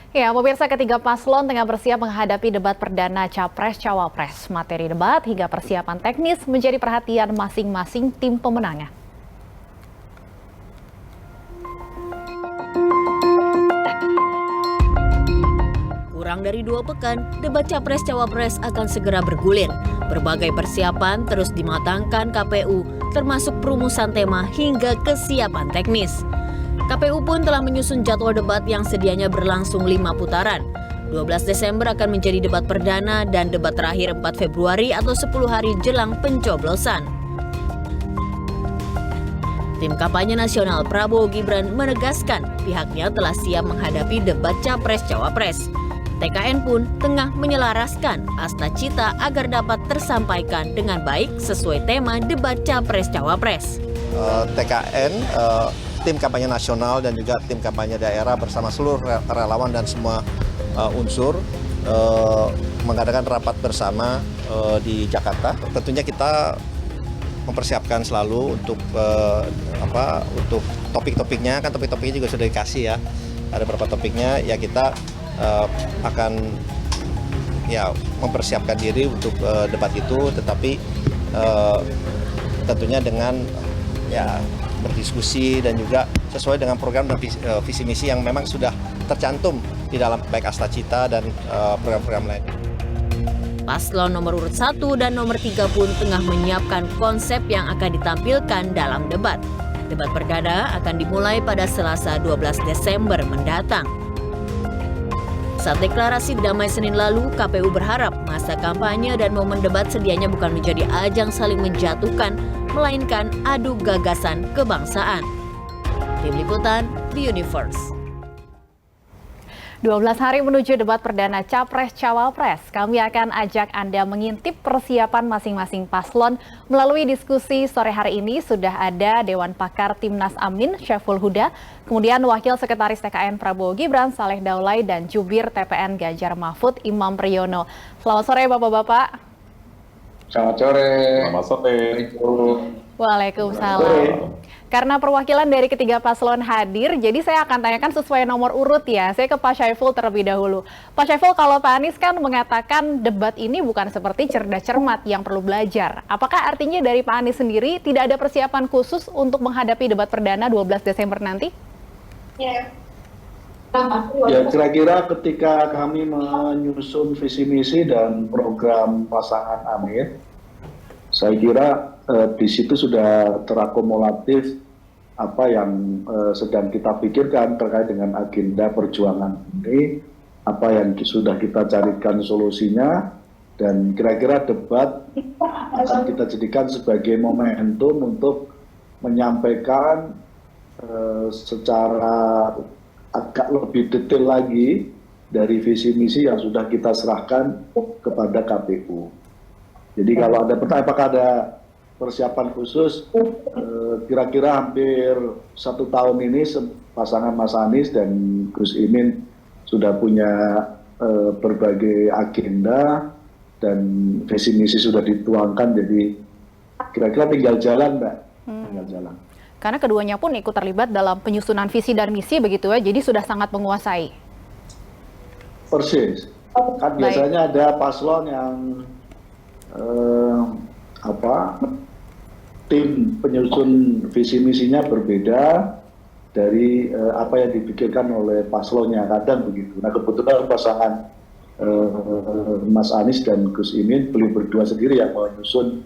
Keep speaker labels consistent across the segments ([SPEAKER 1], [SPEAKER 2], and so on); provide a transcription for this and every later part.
[SPEAKER 1] Ya, pemirsa, ketiga paslon tengah bersiap menghadapi debat perdana Capres-Cawapres. Materi debat hingga persiapan teknis menjadi perhatian masing-masing tim pemenangan.
[SPEAKER 2] Kurang dari 2 pekan, debat Capres-Cawapres akan segera bergulir. Berbagai persiapan terus dimatangkan KPU, termasuk perumusan tema hingga kesiapan teknis. KPU pun telah menyusun jadwal debat yang sedianya berlangsung 5 putaran. 12 Desember akan menjadi debat perdana dan debat terakhir 4 Februari atau 10 hari jelang pencoblosan. Tim kampanye nasional Prabowo Gibran menegaskan pihaknya telah siap menghadapi debat Capres-Cawapres. TKN pun tengah menyelaraskan asta cita agar dapat tersampaikan dengan baik sesuai tema debat Capres-Cawapres.
[SPEAKER 3] TKN, tim kampanye nasional dan juga tim kampanye daerah bersama seluruh relawan dan semua unsur mengadakan rapat bersama di Jakarta. Tentunya kita mempersiapkan selalu untuk untuk topik-topiknya, kan topik-topiknya juga sudah dikasih ya. Ada beberapa topiknya ya kita akan ya mempersiapkan diri untuk debat itu, tetapi tentunya dengan ya berdiskusi dan juga sesuai dengan program dan visi misi yang memang sudah tercantum di dalam baik Asta Cita dan program-program lain.
[SPEAKER 2] Paslon nomor urut 1 dan nomor 3 pun tengah menyiapkan konsep yang akan ditampilkan dalam debat. Debat perdana akan dimulai pada Selasa 12 Desember mendatang. Saat deklarasi damai Senin lalu, KPU berharap masa kampanye dan momen debat sedianya bukan menjadi ajang saling menjatuhkan, melainkan adu gagasan kebangsaan. Tim Liputan, The Universe.
[SPEAKER 1] 12 hari menuju debat perdana Capres-Cawapres, kami akan ajak Anda mengintip persiapan masing-masing paslon melalui diskusi sore hari ini. Sudah ada Dewan Pakar Timnas Amin, Syaiful Huda, kemudian Wakil Sekretaris TKN Prabowo Gibran, Saleh Daulay, dan Jubir TPN Ganjar Mahfud, Imam Priyono. Selamat sore Bapak-Bapak.
[SPEAKER 4] Selamat sore.
[SPEAKER 5] Selamat sore.
[SPEAKER 1] Waalaikumsalam. Karena perwakilan dari ketiga paslon hadir, jadi saya akan tanyakan sesuai nomor urut ya. Saya ke Pak Syaiful terlebih dahulu. Pak Syaiful, kalau Pak Anies kan mengatakan debat ini bukan seperti cerdas cermat yang perlu belajar. Apakah artinya dari Pak Anies sendiri tidak ada persiapan khusus untuk menghadapi debat perdana 12 Desember nanti?
[SPEAKER 4] Ya, kira-kira ketika kami menyusun visi misi dan program pasangan Amin, saya kira di situ sudah terakumulatif apa yang sedang kita pikirkan terkait dengan agenda perjuangan ini, apa yang sudah kita carikan solusinya, dan kira-kira debat akan kita jadikan sebagai momentum untuk menyampaikan secara agak lebih detail lagi dari visi misi yang sudah kita serahkan kepada KPU. Jadi kalau ada pertanyaan apakah ada persiapan khusus, kira-kira hampir 1 tahun ini pasangan Mas Anies dan Gus Imin sudah punya berbagai agenda dan visi misi sudah dituangkan, jadi kira-kira tinggal jalan, Mbak. Tinggal jalan.
[SPEAKER 1] Karena keduanya pun ikut terlibat dalam penyusunan visi dan misi begitu ya, jadi sudah sangat menguasai.
[SPEAKER 4] Persis. Kan biasanya ada paslon yang tim penyusun visi misinya berbeda dari apa yang dipikirkan oleh paslonnya, kadang begitu. Nah kebetulan pasangan Mas Anies dan Gus Imin beliau berdua sendiri yang menyusun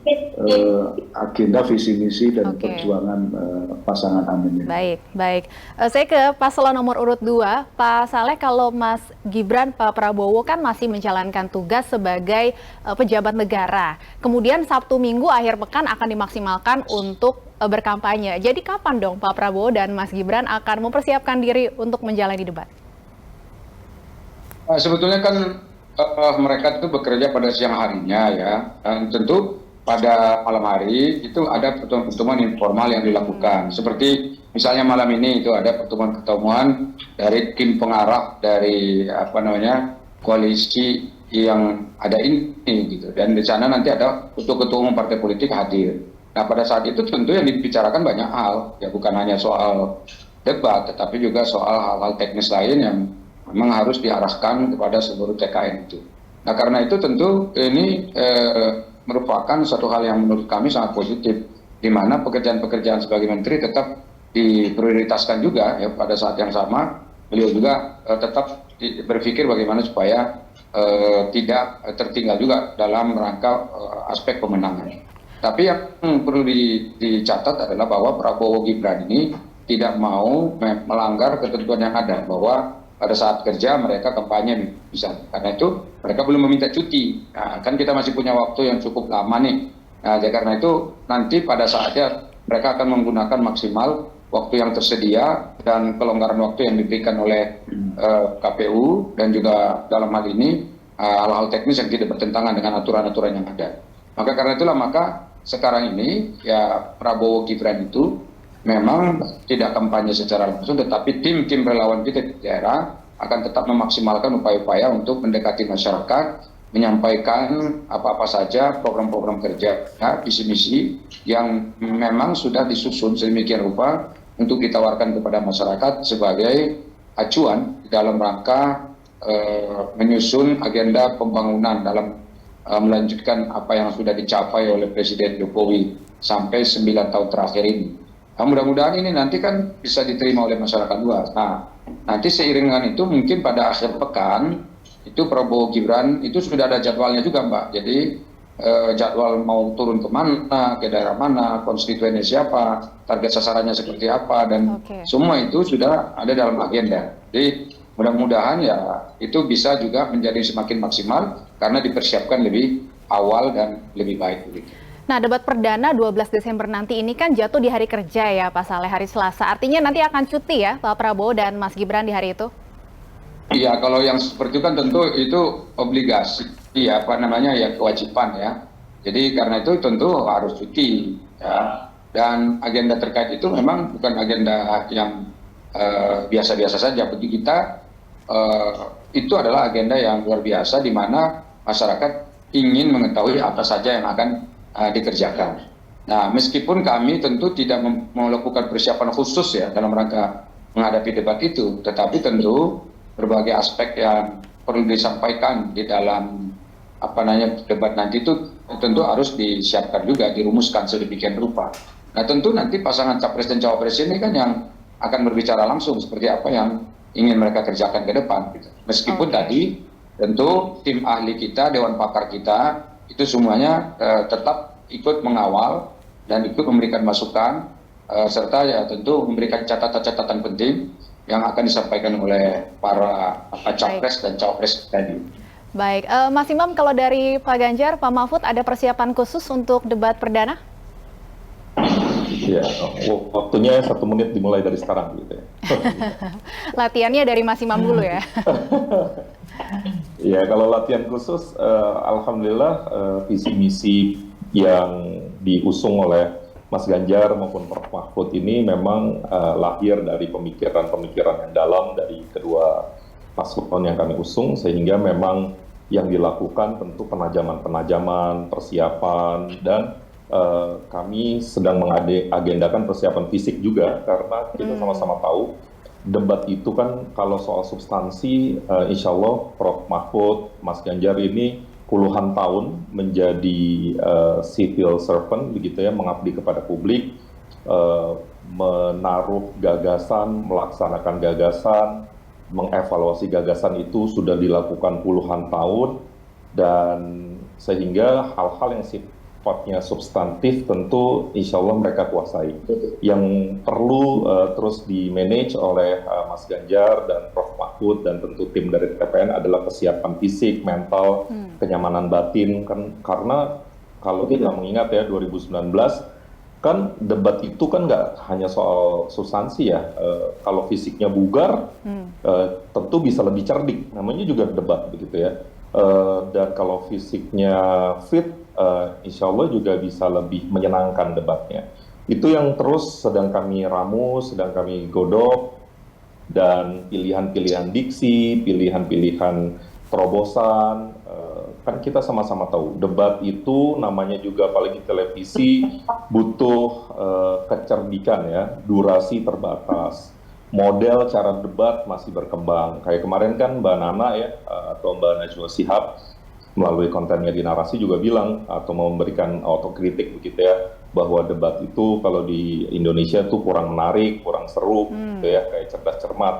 [SPEAKER 4] agenda visi misi dan perjuangan pasangan Amin.
[SPEAKER 1] Baik. Saya ke paslon nomor urut 2, Pak Saleh. Kalau Mas Gibran, Pak Prabowo kan masih menjalankan tugas sebagai pejabat negara. Kemudian Sabtu Minggu akhir pekan akan dimaksimalkan untuk berkampanye. Jadi kapan dong Pak Prabowo dan Mas Gibran akan mempersiapkan diri untuk menjalani debat?
[SPEAKER 5] Sebetulnya kan mereka itu bekerja pada siang harinya ya, dan tentu pada malam hari itu ada pertemuan-pertemuan informal yang dilakukan. Seperti misalnya malam ini itu ada pertemuan-pertemuan dari tim pengarah dari koalisi yang ada ini gitu, dan di sana nanti ada ketua umum partai politik hadir. Nah pada saat itu tentu yang dibicarakan banyak hal, ya bukan hanya soal debat, tetapi juga soal hal-hal teknis lain yang memang harus diarahkan kepada seluruh TKN itu. Nah karena itu tentu ini merupakan satu hal yang menurut kami sangat positif, di mana pekerjaan-pekerjaan sebagai menteri tetap diprioritaskan juga ya. Pada saat yang sama beliau juga tetap berpikir bagaimana supaya tidak tertinggal juga dalam rangka aspek pemenangan. Tapi yang perlu dicatat adalah bahwa Prabowo Gibran ini tidak mau melanggar ketentuan yang ada, bahwa pada saat kerja mereka kampanye misalnya. Karena itu mereka belum meminta cuti. Nah, kan kita masih punya waktu yang cukup lama nih. Nah, karena itu nanti pada saatnya mereka akan menggunakan maksimal waktu yang tersedia dan kelonggaran waktu yang diberikan oleh KPU, dan juga dalam hal ini hal-hal teknis yang tidak bertentangan dengan aturan-aturan yang ada. Maka karena itulah sekarang ini ya Prabowo Gibran itu memang tidak kampanye secara langsung, tetapi tim-tim relawan kita di daerah akan tetap memaksimalkan upaya-upaya untuk mendekati masyarakat, menyampaikan apa-apa saja program-program kerja, visi misi yang memang sudah disusun sedemikian rupa untuk ditawarkan kepada masyarakat sebagai acuan dalam rangka menyusun agenda pembangunan dalam melanjutkan apa yang sudah dicapai oleh Presiden Jokowi sampai 9 tahun terakhir ini. Nah, mudah-mudahan ini nanti kan bisa diterima oleh masyarakat luas. Nah, nanti seiring dengan itu mungkin pada akhir pekan itu Prabowo Gibran itu sudah ada jadwalnya juga, Mbak. Jadi jadwal mau turun ke mana, ke daerah mana, konstituennya siapa, target sasarannya seperti apa, dan semua itu sudah ada dalam agenda. Jadi mudah-mudahan ya itu bisa juga menjadi semakin maksimal karena dipersiapkan lebih awal dan lebih baik begitu.
[SPEAKER 1] Nah, debat perdana 12 Desember nanti ini kan jatuh di hari kerja ya, Pak Saleh, hari Selasa. Artinya nanti akan cuti ya, Pak Prabowo dan Mas Gibran di hari itu?
[SPEAKER 5] Iya, kalau yang seperti itu kan tentu itu obligasi, ya kewajiban ya. Jadi karena itu tentu harus cuti ya. Dan agenda terkait itu memang bukan agenda yang biasa-biasa saja. Bagi kita itu adalah agenda yang luar biasa, di mana masyarakat ingin mengetahui apa saja yang akan dikerjakan. Nah, meskipun kami tentu tidak melakukan persiapan khusus ya dalam rangka menghadapi debat itu, tetapi tentu berbagai aspek yang perlu disampaikan di dalam debat nanti itu tentu harus disiapkan juga, dirumuskan sedemikian rupa. Nah, tentu nanti pasangan capres dan cawapres ini kan yang akan berbicara langsung seperti apa yang ingin mereka kerjakan ke depan. Gitu. Meskipun tadi tentu tim ahli kita, dewan pakar kita itu semuanya tetap ikut mengawal dan ikut memberikan masukan serta ya tentu memberikan catatan-catatan penting yang akan disampaikan oleh para capres dan cawapres tadi.
[SPEAKER 1] Baik, Mas Imam, kalau dari Pak Ganjar, Pak Mahfud ada persiapan khusus untuk debat perdana?
[SPEAKER 6] Ya, waktunya 1 menit dimulai dari sekarang gitu ya.
[SPEAKER 1] Latihannya dari Mas Imam dulu ya?
[SPEAKER 6] Ya, kalau latihan khusus, alhamdulillah visi misi yang diusung oleh Mas Ganjar maupun Prof Mahfud ini memang lahir dari pemikiran-pemikiran yang dalam dari kedua paslon yang kami usung, sehingga memang yang dilakukan tentu penajaman-penajaman, persiapan, dan kami sedang mengagendakan persiapan fisik juga, karena kita sama-sama tahu debat itu kan kalau soal substansi, insya Allah Prof Mahfud, Mas Ganjar ini puluhan tahun menjadi civil servant begitu ya, mengabdi kepada publik, menaruh gagasan, melaksanakan gagasan, mengevaluasi gagasan itu sudah dilakukan puluhan tahun, dan sehingga hal-hal yang sifatnya substantif tentu insya Allah mereka kuasai. Yang perlu terus di-manage oleh Mas Ganjar dan Prof Mahfud dan tentu tim dari TPN adalah kesiapan fisik, mental, kenyamanan batin, karena kalau kita mengingat ya 2019 kan debat itu kan nggak hanya soal substansi ya, kalau fisiknya bugar tentu bisa lebih cerdik, namanya juga debat begitu ya, dan kalau fisiknya fit, insya Allah juga bisa lebih menyenangkan debatnya. Itu yang terus sedang kami ramu, sedang kami godok, dan pilihan-pilihan diksi, pilihan-pilihan terobosan, kan kita sama-sama tahu debat itu namanya juga apalagi televisi butuh kecerdikan ya, durasi terbatas, model cara debat masih berkembang. Kayak kemarin kan Mbak Nana ya, atau Mbak Najwa Shihab melalui kontennya di Narasi juga bilang atau memberikan otokritik begitu ya, bahwa debat itu kalau di Indonesia tuh kurang menarik, kurang seru gitu ya, kayak cerdas cermat.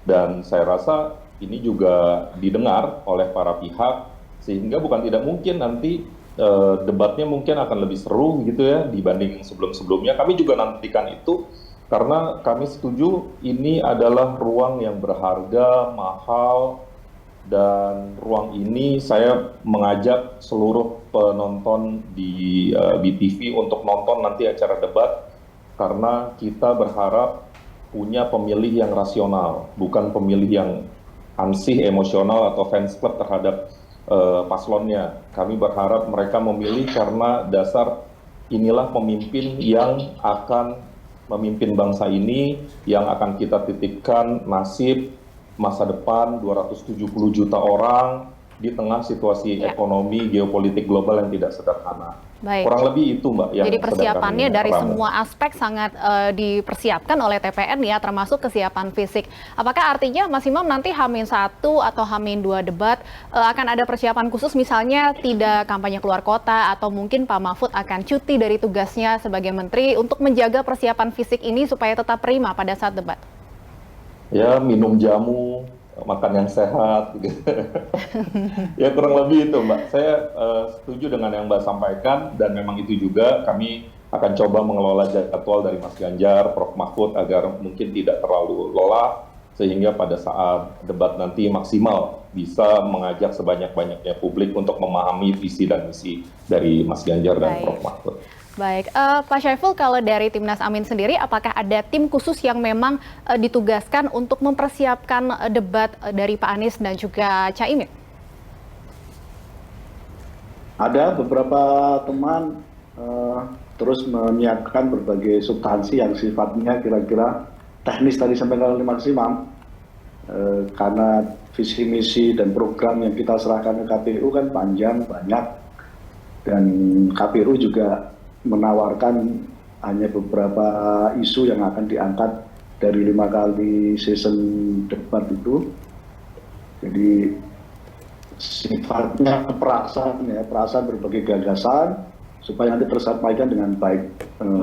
[SPEAKER 6] Dan saya rasa ini juga didengar oleh para pihak, sehingga bukan tidak mungkin nanti debatnya mungkin akan lebih seru gitu ya dibanding sebelum-sebelumnya. Kami juga nantikan itu karena kami setuju ini adalah ruang yang berharga, mahal, dan ruang ini saya mengajak seluruh penonton di BTV untuk nonton nanti acara debat, karena kita berharap punya pemilih yang rasional, bukan pemilih yang ansih, emosional, atau fans club terhadap paslonnya. Kami berharap mereka memilih karena dasar inilah pemimpin yang akan memimpin bangsa ini, yang akan kita titipkan nasib masa depan 270 juta orang di tengah situasi ekonomi geopolitik global yang tidak sederhana.
[SPEAKER 1] Baik.
[SPEAKER 6] Kurang lebih itu, Mbak. Yang
[SPEAKER 1] Jadi persiapannya dari
[SPEAKER 6] ramu.
[SPEAKER 1] semua aspek sangat dipersiapkan oleh TPN ya, termasuk kesiapan fisik. Apakah artinya Mas Imam nanti H-1 atau H-2 debat akan ada persiapan khusus, misalnya tidak kampanye keluar kota, atau mungkin Pak Mahfud akan cuti dari tugasnya sebagai menteri untuk menjaga persiapan fisik ini supaya tetap prima pada saat debat?
[SPEAKER 6] Ya, minum jamu, makan yang sehat, gitu. Ya kurang lebih itu, Mbak. Saya setuju dengan yang Mbak sampaikan, dan memang itu juga kami akan coba mengelola jadwal dari Mas Ganjar, Prof. Mahfud, agar mungkin tidak terlalu lelah, sehingga pada saat debat nanti maksimal bisa mengajak sebanyak-banyaknya publik untuk memahami visi dan misi dari Mas Ganjar dan Prof. Mahfud.
[SPEAKER 1] Baik, Pak Syaiful, kalau dari Timnas Amin sendiri, apakah ada tim khusus yang memang ditugaskan untuk mempersiapkan debat dari Pak Anies dan juga Caimin?
[SPEAKER 4] Ada beberapa teman terus menyiapkan berbagai substansi yang sifatnya kira-kira teknis tadi sampai oleh Mas Imam, karena visi misi dan program yang kita serahkan ke KPU kan panjang, banyak, dan KPU juga menawarkan hanya beberapa isu yang akan diangkat dari 5 kali season debat itu. Jadi sifatnya perasaan berbagai gagasan supaya nanti tersampaikan dengan baik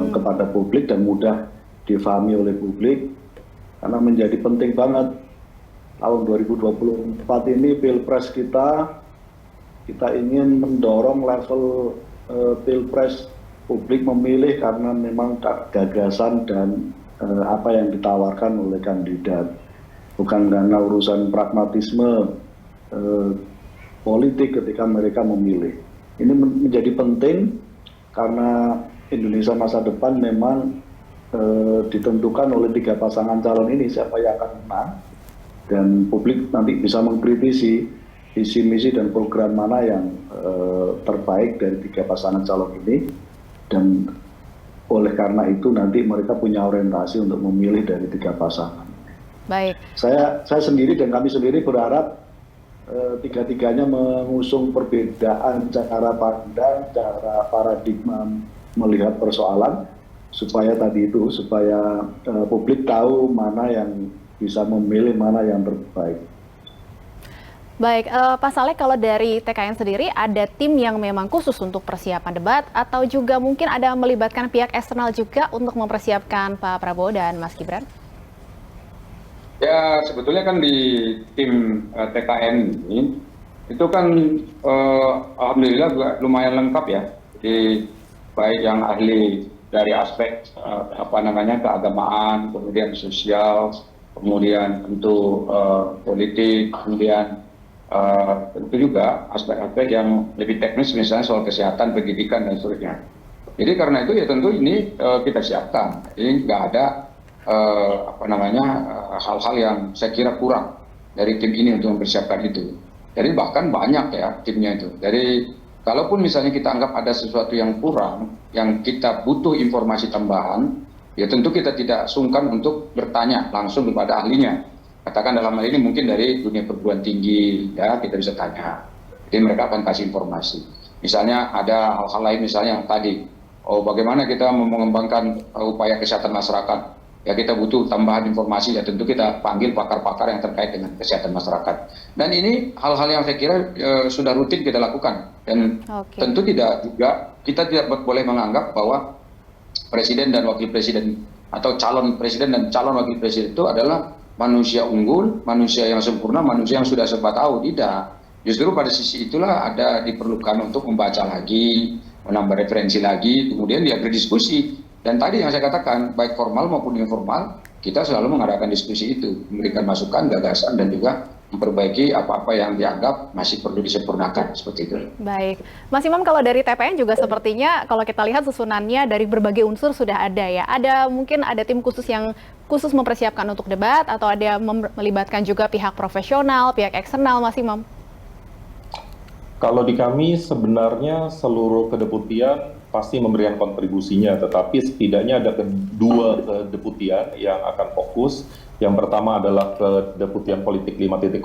[SPEAKER 4] kepada publik dan mudah difahami oleh publik, karena menjadi penting banget tahun 2024 ini pilpres kita ingin mendorong level pilpres publik memilih karena memang gagasan dan apa yang ditawarkan oleh kandidat, bukan karena urusan pragmatisme politik ketika mereka memilih. Ini menjadi penting karena Indonesia masa depan memang ditentukan oleh 3 pasangan calon ini, siapa yang akan menang, dan publik nanti bisa mengkritisi visi misi dan program mana yang terbaik dari 3 pasangan calon ini. Dan oleh karena itu nanti mereka punya orientasi untuk memilih dari 3 pasangan.
[SPEAKER 1] Baik.
[SPEAKER 4] Saya sendiri dan kami sendiri berharap tiga-tiganya mengusung perbedaan cara pandang, cara paradigma melihat persoalan, supaya publik tahu mana yang bisa memilih, mana yang terbaik.
[SPEAKER 1] Baik, Pak Saleh, kalau dari TKN sendiri ada tim yang memang khusus untuk persiapan debat, atau juga mungkin ada melibatkan pihak eksternal juga untuk mempersiapkan Pak Prabowo dan Mas Gibran?
[SPEAKER 5] Ya, sebetulnya kan di tim TKN ini, itu kan alhamdulillah lumayan lengkap ya. Jadi baik yang ahli dari aspek keagamaan, kemudian sosial, kemudian tentu politik, kemudian tentu juga aspek-aspek yang lebih teknis, misalnya soal kesehatan, pendidikan, dan seterusnya. Jadi karena itu ya tentu ini kita siapkan. Jadi nggak ada hal-hal yang saya kira kurang dari tim ini untuk mempersiapkan itu. Jadi bahkan banyak ya timnya itu. Jadi kalaupun misalnya kita anggap ada sesuatu yang kurang, yang kita butuh informasi tambahan, ya tentu kita tidak sungkan untuk bertanya langsung kepada ahlinya. Katakan dalam hal ini mungkin dari dunia perguruan tinggi, ya kita bisa tanya. Jadi mereka akan kasih informasi. Misalnya ada hal-hal lain, misalnya tadi, bagaimana kita mengembangkan upaya kesehatan masyarakat. ya kita butuh tambahan informasi, ya tentu kita panggil pakar-pakar yang terkait dengan kesehatan masyarakat. Dan ini hal-hal yang saya kira sudah rutin kita lakukan. Dan tentu tidak juga, kita tidak boleh menganggap bahwa presiden dan wakil presiden atau calon presiden dan calon wakil presiden itu adalah manusia unggul, manusia yang sempurna, manusia yang sudah serba tahu. Tidak. Justru pada sisi itulah ada diperlukan untuk membaca lagi, menambah referensi lagi, kemudian dia berdiskusi. Dan tadi yang saya katakan, baik formal maupun informal, kita selalu mengadakan diskusi itu, memberikan masukan, gagasan, dan juga memperbaiki apa-apa yang dianggap masih perlu disempurnakan, seperti itu.
[SPEAKER 1] Baik, Mas Imam, kalau dari TPN juga sepertinya kalau kita lihat susunannya dari berbagai unsur sudah ada ya. Mungkin ada tim khusus yang khusus mempersiapkan untuk debat, atau ada melibatkan juga pihak profesional, pihak eksternal, Mas Imam?
[SPEAKER 6] Kalau di kami sebenarnya seluruh kedeputian pasti memberikan kontribusinya, tetapi setidaknya ada dua kedeputian yang akan fokus. Yang pertama adalah kedeputian politik 5.0,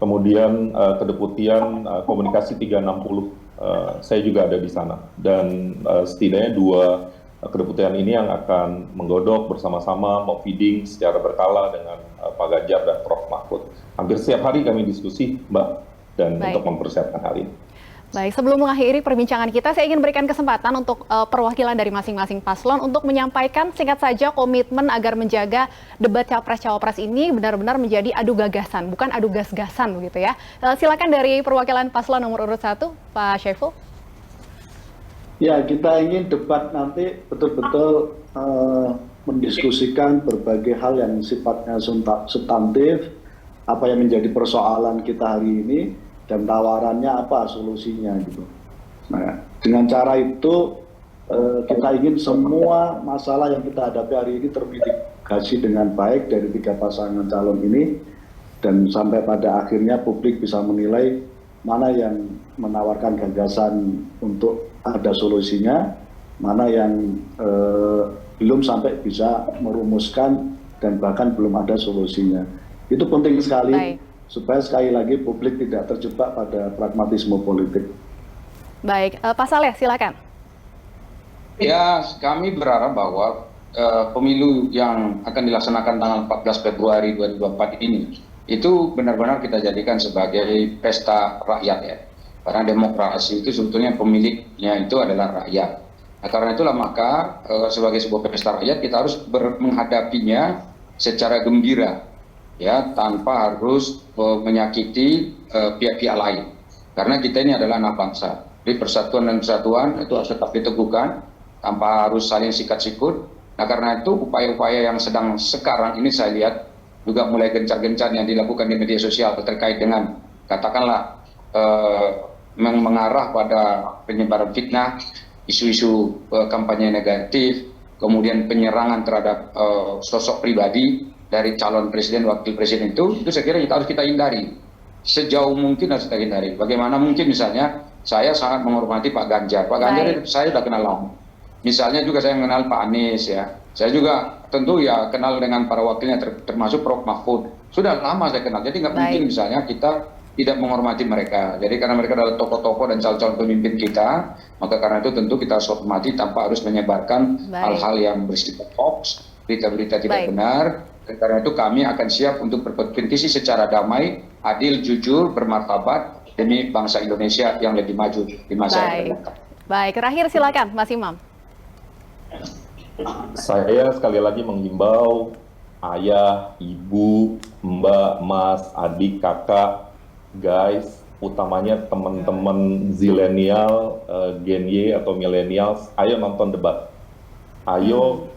[SPEAKER 6] kemudian kedeputian komunikasi 360. Saya juga ada di sana, dan setidaknya dua kedeputian ini yang akan menggodok bersama-sama, mau feeding secara berkala dengan Pak Ganjar dan Prof. Mahfud. Hampir setiap hari kami diskusi, Mbak, dan untuk mempersiapkan hal ini.
[SPEAKER 1] Baik, sebelum mengakhiri perbincangan kita, saya ingin berikan kesempatan untuk perwakilan dari masing-masing paslon untuk menyampaikan singkat saja komitmen agar menjaga debat Capres-Cawapres ini benar-benar menjadi adu gagasan, bukan adu gas-gasan begitu ya. Silakan dari perwakilan paslon nomor urut 1, Pak Syaiful.
[SPEAKER 4] Ya, kita ingin debat nanti betul-betul mendiskusikan berbagai hal yang sifatnya substantif, apa yang menjadi persoalan kita hari ini, dan tawarannya apa solusinya gitu. Nah, dengan cara itu kita ingin semua masalah yang kita hadapi hari ini termitigasi dengan baik dari 3 pasangan calon ini, dan sampai pada akhirnya publik bisa menilai mana yang menawarkan gagasan untuk ada solusinya, mana yang belum sampai bisa merumuskan dan bahkan belum ada solusinya. Itu penting sekali. Baik. Supaya sekali lagi publik tidak terjebak pada pragmatisme politik.
[SPEAKER 1] Baik, Pak Saleh, silakan.
[SPEAKER 5] Ya, kami berharap bahwa pemilu yang akan dilaksanakan tanggal 14 Februari 2024 ini, itu benar-benar kita jadikan sebagai pesta rakyat ya. Karena demokrasi itu sebetulnya pemiliknya itu adalah rakyat. Nah, karena itulah maka sebagai sebuah pesta rakyat kita harus menghadapinya secara gembira, ya, tanpa harus menyakiti pihak-pihak lain. Karena kita ini adalah anak bangsa. Jadi persatuan dan kesatuan itu harus tetap diteguhkan tanpa harus saling sikat-sikut. Nah, karena itu upaya-upaya yang sedang sekarang ini saya lihat juga mulai gencar-gencar yang dilakukan di media sosial terkait dengan katakanlah mengarah pada penyebaran fitnah, isu-isu kampanye negatif, kemudian penyerangan terhadap sosok pribadi dari calon presiden, wakil presiden itu saya kira harus kita hindari. Sejauh mungkin harus kita hindari. Bagaimana mungkin misalnya, saya sangat menghormati Pak Ganjar. Pak Ganjar itu saya sudah kenal lama. Misalnya juga saya mengenal Pak Anies ya. Saya juga tentu ya kenal dengan para wakilnya termasuk Prof. Mahfud. Sudah lama saya kenal. Jadi nggak mungkin misalnya kita tidak menghormati mereka. Jadi karena mereka adalah tokoh-tokoh dan calon-calon pemimpin kita, maka karena itu tentu kita harus hormati tanpa harus menyebarkan hal-hal yang bersifat hoax, berita-berita tidak benar. Dan karena itu kami akan siap untuk berkompetisi secara damai, adil, jujur, bermartabat demi bangsa Indonesia yang lebih maju di masa yang akan datang.
[SPEAKER 1] Baik, terakhir silakan Mas Imam.
[SPEAKER 6] Saya sekali lagi menghimbau ayah, ibu, mbak, mas, adik, kakak, guys, utamanya teman-teman zilenial, Gen Y atau millennials, ayo nonton debat. Ayo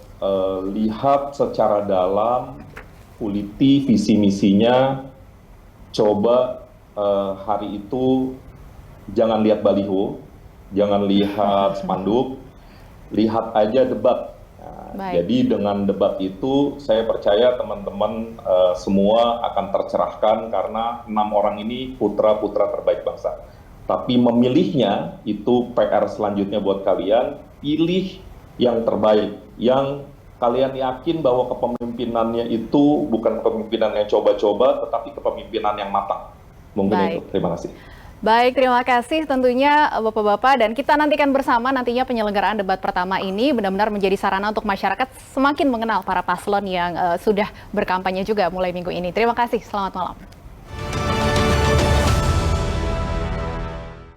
[SPEAKER 6] lihat secara dalam, kuliti visi misinya, coba hari itu jangan lihat baliho, jangan lihat spanduk, lihat aja debat. Jadi dengan debat itu saya percaya teman-teman semua akan tercerahkan karena 6 orang ini putra-putra terbaik bangsa. Tapi memilihnya itu PR selanjutnya buat kalian, pilih yang terbaik, yang kalian yakin bahwa kepemimpinannya itu bukan kepemimpinan yang coba-coba, tetapi kepemimpinan yang matang. Mungkin itu. Terima kasih.
[SPEAKER 1] Baik, terima kasih tentunya Bapak-Bapak, dan kita nantikan bersama nantinya penyelenggaraan debat pertama ini benar-benar menjadi sarana untuk masyarakat semakin mengenal para paslon yang sudah berkampanye juga mulai minggu ini. Terima kasih, selamat malam.